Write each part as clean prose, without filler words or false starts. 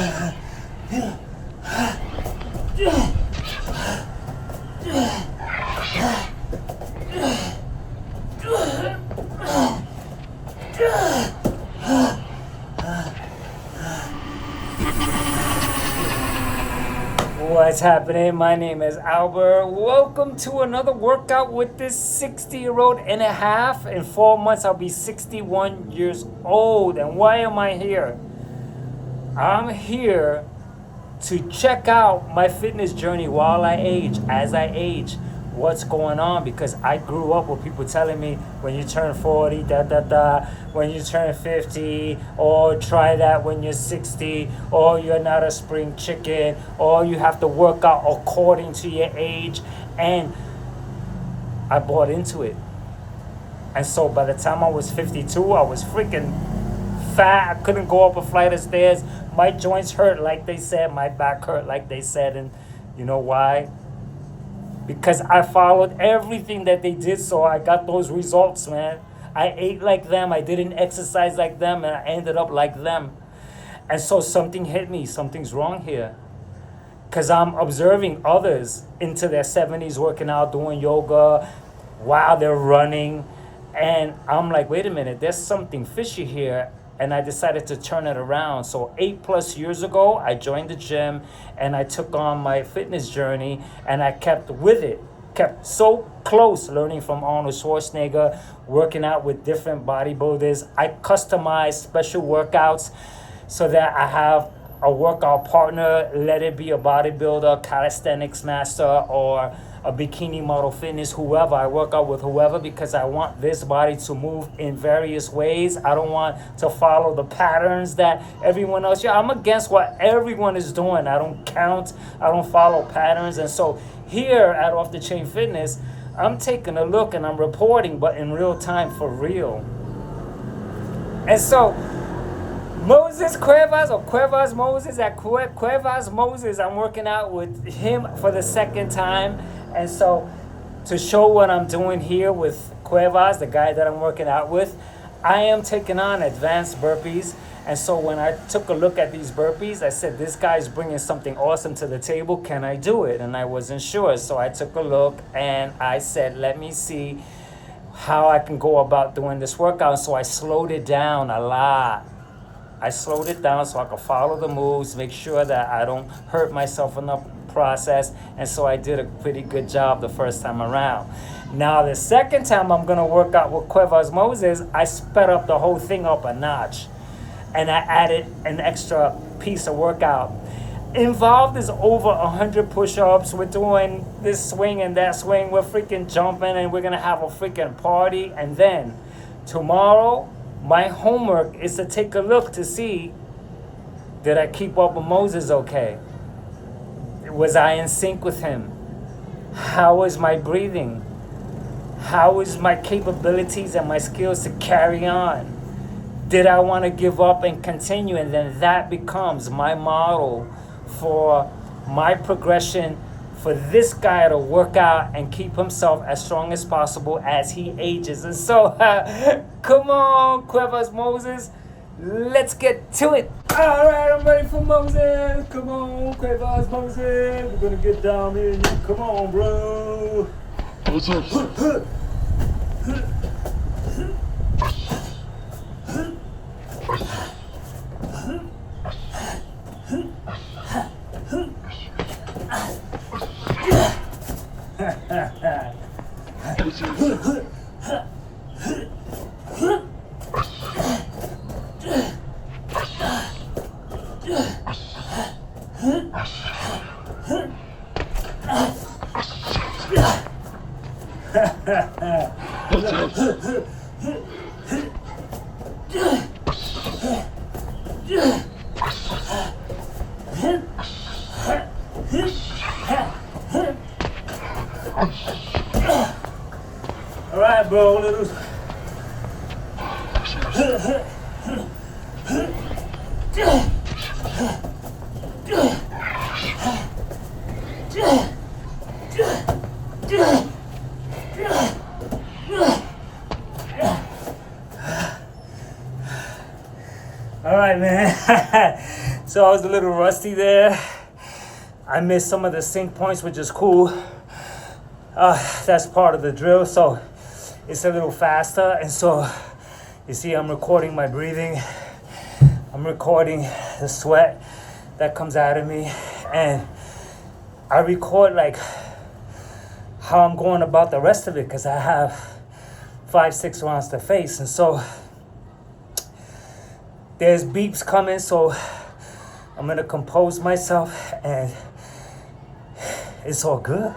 What's happening? My name is Albert. Welcome to another workout with this 60-year-old and a half. In 4 months, I'll be 61 years old. And why am I here? I'm here to check out my fitness journey while I age, as I age. What's going on, because I grew up with people telling me when you turn 40, when you turn 50, or try that when you're 60, or you're not a spring chicken, or you have to work out according to your age. And I bought into it. And so by the time I was 52, I was freaking fat. I couldn't go up a flight of stairs. My joints hurt like they said, my back hurt like they said. And you know why? Because I followed everything that they did, so I got those results, man. I ate like them, I didn't exercise like them, and I ended up like them. And so something hit me, something's wrong here. Because I'm observing others into their 70s working out, doing yoga, while they're running. And I'm like, wait a minute, there's something fishy here. And I decided to turn it around. So 8+ years ago, I joined the gym and I took on my fitness journey, and I kept with it. Kept so close, learning from Arnold Schwarzenegger, working out with different bodybuilders. I customized special workouts so that I have a workout partner, let it be a bodybuilder, calisthenics master, or a bikini model fitness, whoever. I work out with whoever because I want this body to move in various ways. I don't want to follow the patterns that everyone else. Yeah, I'm against what everyone is doing. I don't count. I don't follow patterns. And so here at Off the Chain Fitness, I'm taking a look and I'm reporting, but in real time, for real. And so Moses Cuevas Moses at Cuevas Moses, I'm working out with him for the second time. And so to show what I'm doing here with Cuevas, the guy that I'm working out with, I am taking on advanced burpees. And so when I took a look at these burpees, I said, this guy's bringing something awesome to the table. Can I do it? And I wasn't sure. So I took a look and I said, let me see how I can go about doing this workout. So I slowed it down a lot. I slowed it down so I could follow the moves, make sure that I don't hurt myself in the process. And so I did a pretty good job the first time around. Now the second time I'm gonna work out with Cuevas Moses, I sped up the whole thing up a notch. And I added an extra piece of workout. Involved is over 100 push-ups. We're doing this swing and that swing. We're freaking jumping and we're gonna have a freaking party. And then tomorrow, my homework is to take a look to see, did I keep up with Moses okay? Was I in sync with him? How is my breathing? How is my capabilities and my skills to carry on? Did I want to give up and continue? And then that becomes my model for my progression for this guy to work out and keep himself as strong as possible as he ages. And so, come on, Cuevas Moses, let's get to it. All right, I'm ready for Moses. Come on, Cuevas Moses, we're gonna get down here. Come on, bro. What's up? All right, bro, little. All right, man. So I was a little rusty there. I missed some of the sync points, which is cool. That's part of the drill, so it's a little faster. And so you see I'm recording my breathing. I'm recording the sweat that comes out of me. And I record like how I'm going about the rest of it, because I have 5-6 rounds to face. And so there's beeps coming, so I'm gonna compose myself, and it's all good.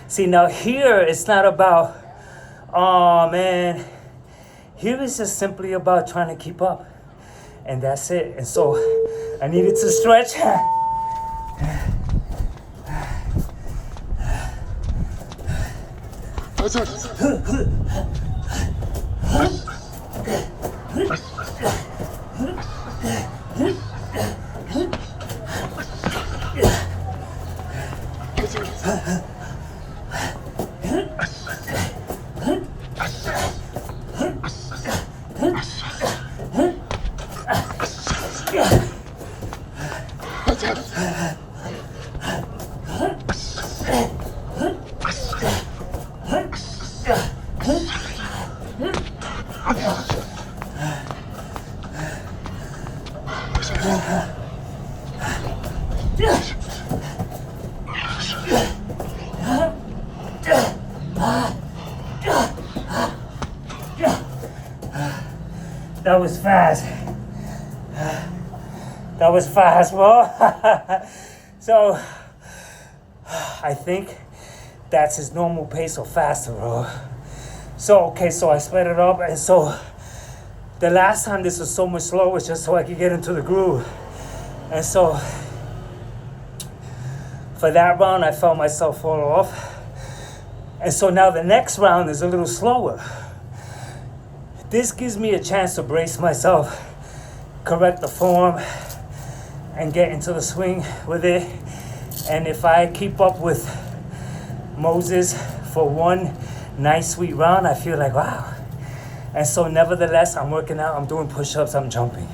See, now here it's not about, oh man, here it's just simply about trying to keep up, and that's it. And so I needed to stretch. That was fast. That was fast, bro. So I think that's his normal pace or faster, bro. So okay, so I sped it up, and so the last time this was so much slower just so I could get into the groove. And so for that round I felt myself fall off. And so now the next round is a little slower. This gives me a chance to brace myself, correct the form, and get into the swing with it. And if I keep up with Moses for one nice sweet round, I feel like, wow. And so nevertheless, I'm working out, I'm doing push-ups, I'm jumping.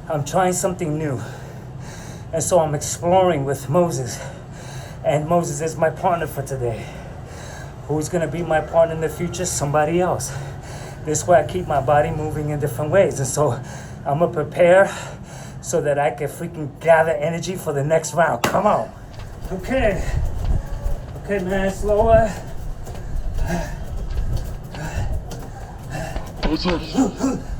I'm trying something new. And so I'm exploring with Moses. And Moses is my partner for today. Who's gonna be my partner in the future? Somebody else. This way I keep my body moving in different ways. And so I'm gonna prepare so that I can freaking gather energy for the next round. Come on. Okay. Okay, man, slower. What's up? What's up?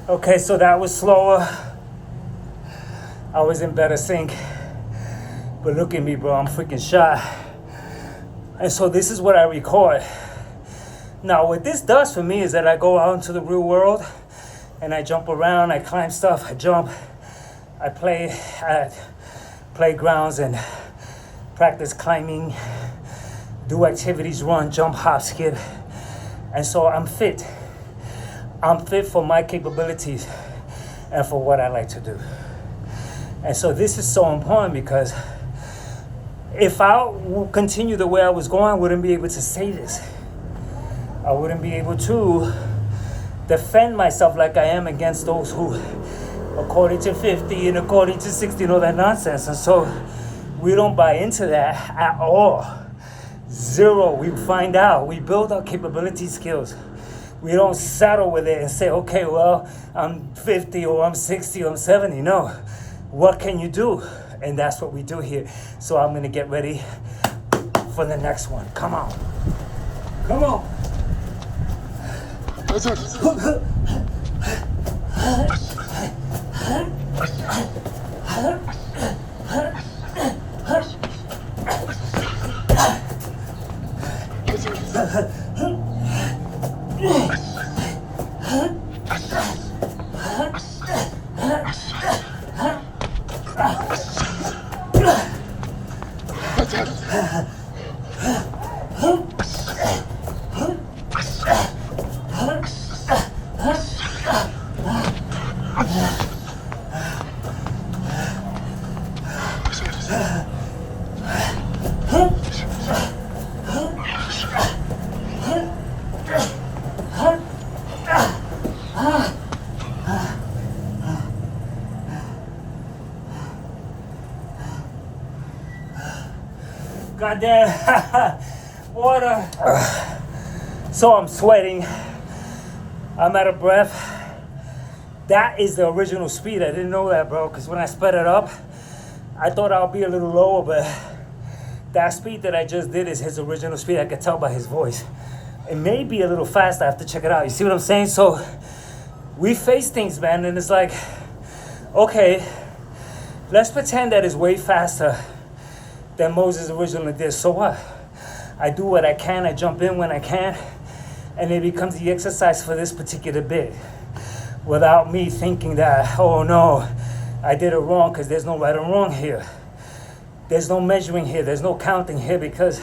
Okay, so that was slower. I was in better sync. But look at me, bro, I'm freaking shot. And so this is what I record. Now, what this does for me is that I go out into the real world and I jump around, I climb stuff, I jump. I play at playgrounds and practice climbing, do activities, run, jump, hop, skip. And so I'm fit. I'm fit for my capabilities and for what I like to do. And so this is so important because if I continue the way I was going, I wouldn't be able to say this. I wouldn't be able to defend myself like I am against those who, according to 50 and according to 60, and all that nonsense. And so we don't buy into that at all. Zero. We find out. We build our capability skills. We don't settle with it and say, okay, well, I'm 50 or I'm 60 or I'm 70. No. What can you do? And that's what we do here. So I'm going to get ready for the next one. Come on. Come on. That's it. Goddamn water. So I'm sweating. I'm out of breath. That is the original speed. I didn't know that, bro, because when I sped it up, I thought I'll be a little lower, but that speed that I just did is his original speed. I could tell by his voice. It may be a little fast. I have to check it out. You see what I'm saying? So we face things, man, and it's like, okay, let's pretend that it's way faster than Moses originally did. So what? I do what I can. I jump in when I can, and it becomes the exercise for this particular bit without me thinking that, oh no, I did it wrong, because there's no right or wrong here. There's no measuring here. There's no counting here, because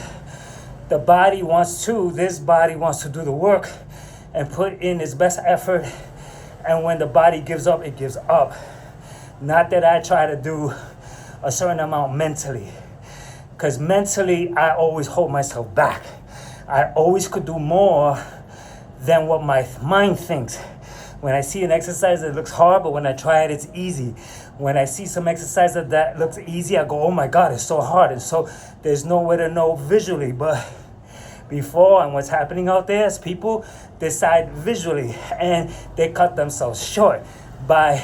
the body wants to, this body wants to do the work and put in its best effort. And when the body gives up, it gives up. Not that I try to do a certain amount mentally, because mentally I always hold myself back. I always could do more than what my mind thinks. When I see an exercise that looks hard, but when I try it, it's easy. When I see some exercise that looks easy, I go, oh my God, it's so hard. And so there's no way to know visually. But before, and what's happening out there is people decide visually, and they cut themselves short by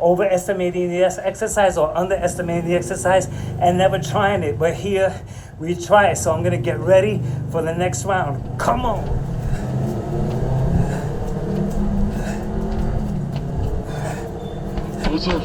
overestimating the exercise or underestimating the exercise and never trying it. But here we try it. So I'm gonna get ready for the next round. Come on. What's up?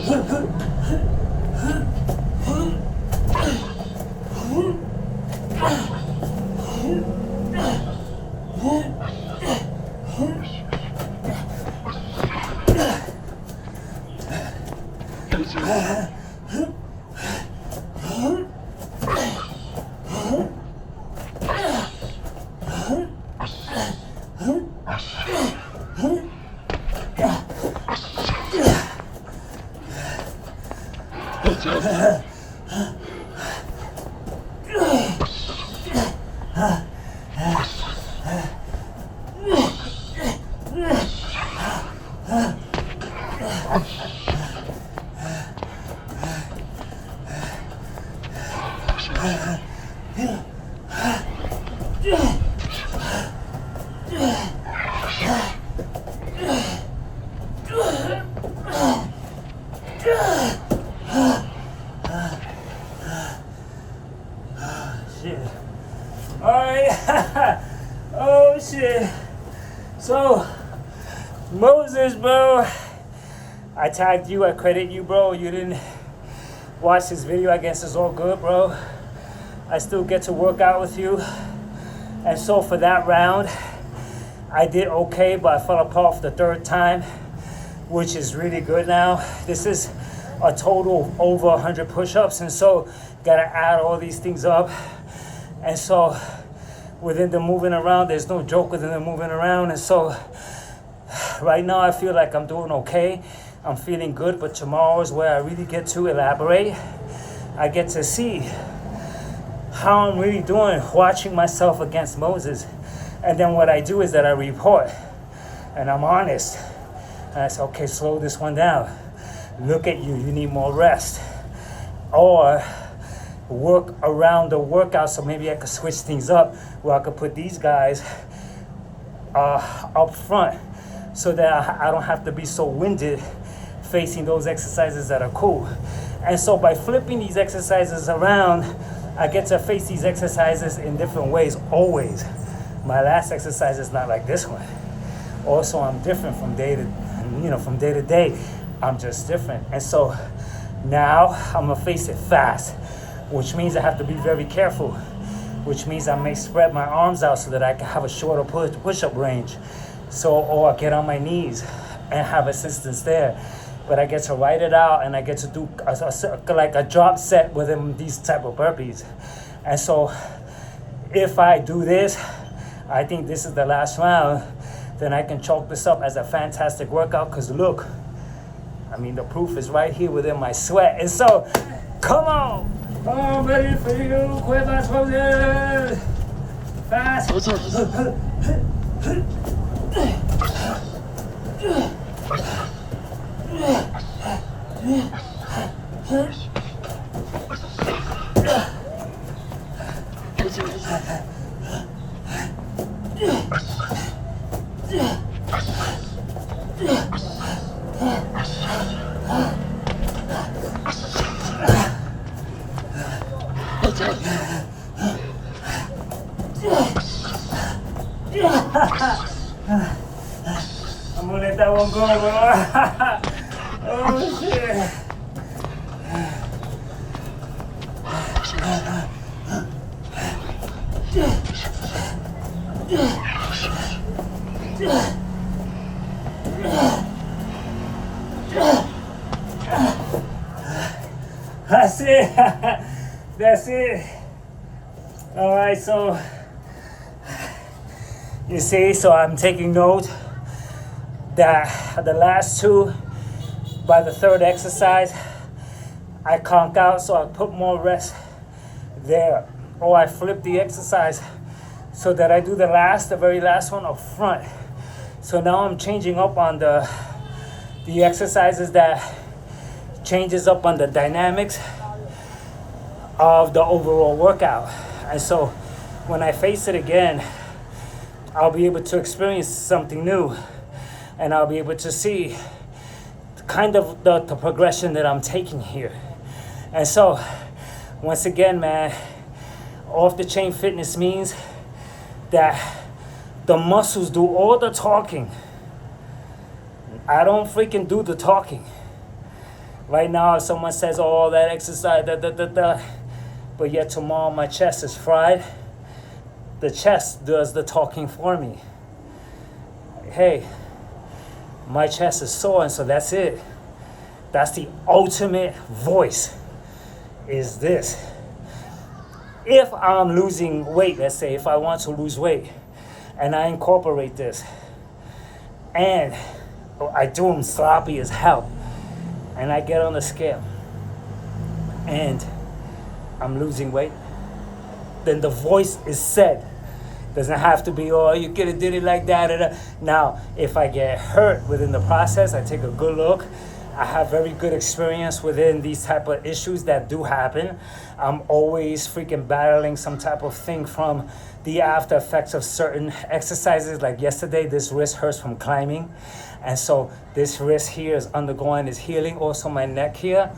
Oh shit. So Moses, bro, I tagged you, I credit you, bro. You didn't watch this video. I guess it's all good, bro. I still get to work out with you. And so for that round, I did okay, but I fell apart for the third time, which is really good now. This is a total over 100 push-ups, and so gotta add all these things up. And so within the moving around, there's no joke within the moving around. And so right now I feel like I'm doing okay. I'm feeling good, but tomorrow is where I really get to elaborate. I get to see how I'm really doing, watching myself against Moses. And then what I do is that I report, and I'm honest. And I say, okay, slow this one down. Look at you, you need more rest. Or work around the workout, so maybe I could switch things up where I could put these guys up front so that I don't have to be so winded facing those exercises that are cool. And so by flipping these exercises around, I get to face these exercises in different ways always. My last exercise is not like this one. Also, I'm different from day to day. I'm just different. And so now I'm gonna face it fast, which means I have to be very careful, which means I may spread my arms out so that I can have a shorter push-up range. So, or I get on my knees and have assistance there. But I get to write it out and I get to do like a drop set within these type of burpees. And so if I do this, I think this is the last round, then I can chalk this up as a fantastic workout, because look, I mean, the proof is right here within my sweat. And so, come on! I'm ready for you, quick fast poses! Fast! I'm gonna let that one go, bro. Oh shit. That's it. That's it. All right, so you see, so I'm taking note that the last two, by the third exercise, I conk out, so I put more rest there. Or I flip the exercise so that I do the very last one up front. So now I'm changing up on the exercises that changes up on the dynamics of the overall workout. And so when I face it again, I'll be able to experience something new, and I'll be able to see kind of the progression that I'm taking here. And so once again, man, off the chain fitness means that the muscles do all the talking. I don't freaking do the talking. Right now, if someone says, oh, that exercise, but yet tomorrow my chest is fried, the chest does the talking for me. Hey, my chest is sore, and so that's it. That's the ultimate voice, is this. If I'm losing weight, let's say, if I want to lose weight, and I incorporate this, and I do them sloppy as hell, and I get on the scale, and I'm losing weight, then the voice is said. Doesn't have to be, oh, you could have did it like that. Now, if I get hurt within the process, I take a good look. I have very good experience within these type of issues that do happen. I'm always freaking battling some type of thing from the after effects of certain exercises. Like yesterday, this wrist hurts from climbing. And so this wrist here is undergoing is healing. Also my neck here,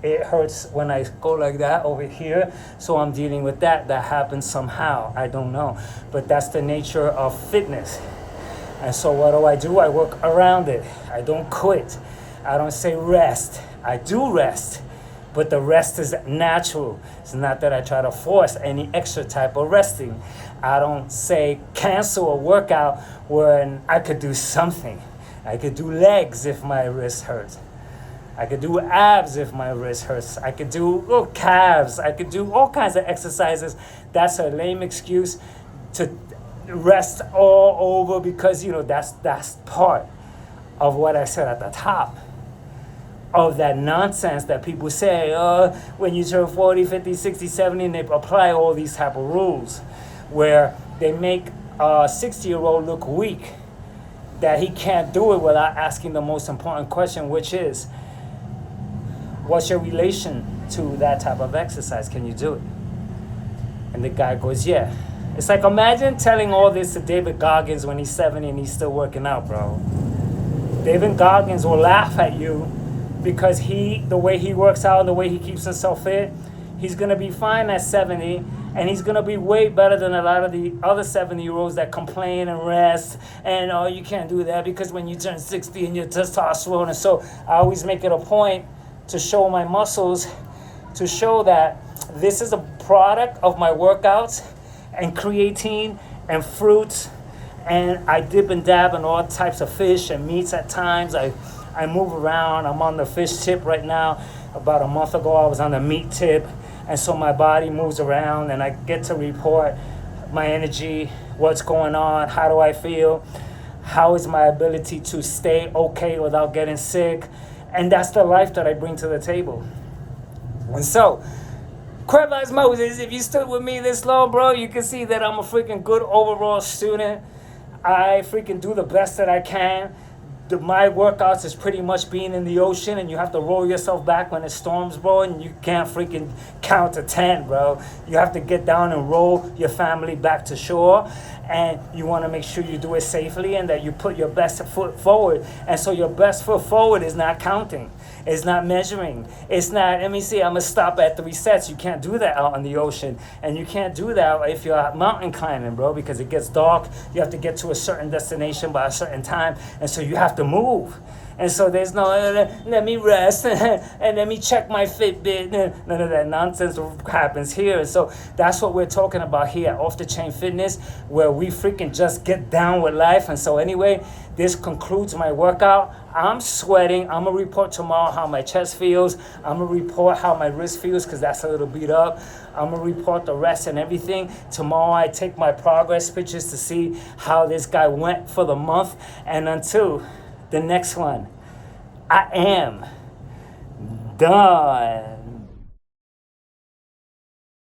it hurts when I go like that over here. So I'm dealing with that. That happens somehow. I don't know. But that's the nature of fitness. And so what do? I work around it. I don't quit. I don't say rest. I do rest. But the rest is natural. It's not that I try to force any extra type of resting. I don't say cancel a workout when I could do something. I could do legs if my wrist hurts. I could do abs if my wrist hurts. I could do calves. I could do all kinds of exercises. That's a lame excuse to rest all over, because, you know, that's part of what I said at the top of that nonsense that people say, when you turn 40, 50, 60, 70, and they apply all these type of rules where they make a 60-year-old look weak, that he can't do it without asking the most important question, which is, what's your relation to that type of exercise. Can you do it? And the guy goes, yeah. It's like, imagine telling all this to David Goggins when he's 70 and he's still working out, bro. David Goggins will laugh at you because the way he works out, the way he keeps himself fit, he's going to be fine at 70, and he's going to be way better than a lot of the other 70-year-olds that complain and rest, and, oh, you can't do that because when you turn 60 and your testosterone. And so I always make it a point to show my muscles, to show that this is a product of my workouts and creatine and fruits, and I dip and dab in all types of fish and meats at times. I move around. I'm on the fish tip right now. About a month ago, I was on the meat tip, and so my body moves around, and I get to report my energy, what's going on, how do I feel, how is my ability to stay okay without getting sick, and that's the life that I bring to the table. And so, Crab Eyes Moses, if you stood with me this long, bro, you can see that I'm a freaking good overall student. I freaking do the best that I can. My workouts is pretty much being in the ocean, and you have to roll yourself back when it storms, bro, and you can't freaking count to 10, bro. You have to get down and roll your family back to shore, and you want to make sure you do it safely and that you put your best foot forward. And so your best foot forward is not counting. It's not measuring. It's not, let me see, I'm going to stop at 3 sets. You can't do that out on the ocean. And you can't do that if you're out mountain climbing, bro, because it gets dark. You have to get to a certain destination by a certain time. And so you have to move. And so there's no, let me rest and let me check my Fitbit. None of that nonsense happens here. And so that's what we're talking about here at Off the Chain Fitness, where we freaking just get down with life. And so anyway, this concludes my workout. I'm sweating. I'm going to report tomorrow how my chest feels. I'm going to report how my wrist feels because that's a little beat up. I'm going to report the rest and everything. Tomorrow I take my progress pictures to see how this guy went for the month. And until the next one, I am done.